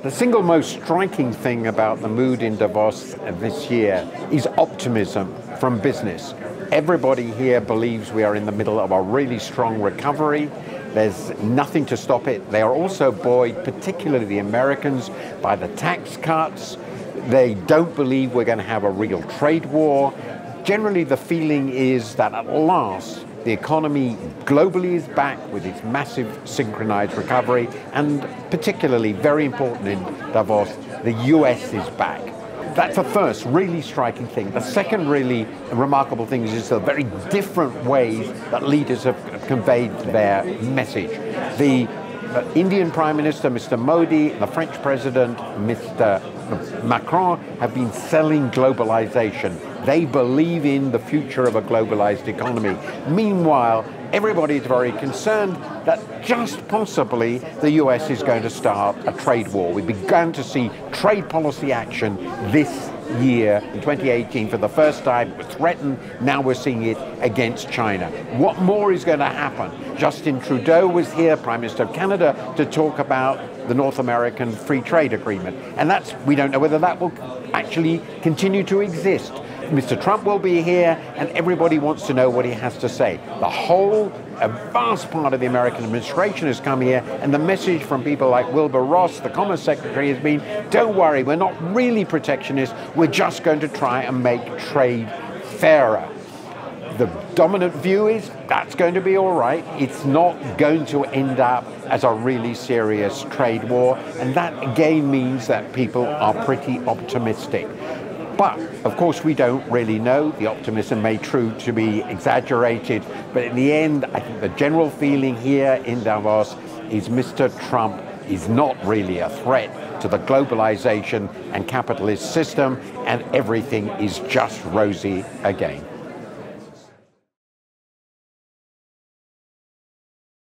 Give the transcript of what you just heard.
The single most striking thing about the mood in Davos this year is optimism from business. Everybody here believes we are in the middle of a really strong recovery. There's nothing to stop it. They are also buoyed, particularly the Americans, by the tax cuts. They don't believe we're going to have a real trade war. Generally, the feeling is that at last, the economy globally is back with its massive synchronized recovery, and particularly, very important in Davos, the US is back. That's the first really striking thing. The second really remarkable thing is the very different ways that leaders have conveyed their message. The Indian Prime Minister, Mr. Modi, and the French President, Mr. Macron, have been selling globalization. They believe in the future of a globalized economy. Meanwhile, everybody is very concerned that just possibly the US is going to start a trade war. We began to see trade policy action this year in 2018 for the first time. It was threatened. Now we're seeing it against China. What more is going to happen? Justin Trudeau was here, Prime Minister of Canada, to talk about the North American Free Trade Agreement. And we don't know whether that will actually continue to exist. Mr. Trump will be here, and everybody wants to know what he has to say. A vast part of the American administration has come here, and the message from people like Wilbur Ross, the Commerce Secretary, has been, don't worry, we're not really protectionist, we're just going to try and make trade fairer. The dominant view is that's going to be all right. It's not going to end up as a really serious trade war, and that again means that people are pretty optimistic. But, of course, we don't really know. The optimism may prove to be exaggerated. But in the end, I think the general feeling here in Davos is Mr. Trump is not really a threat to the globalization and capitalist system, and everything is just rosy again.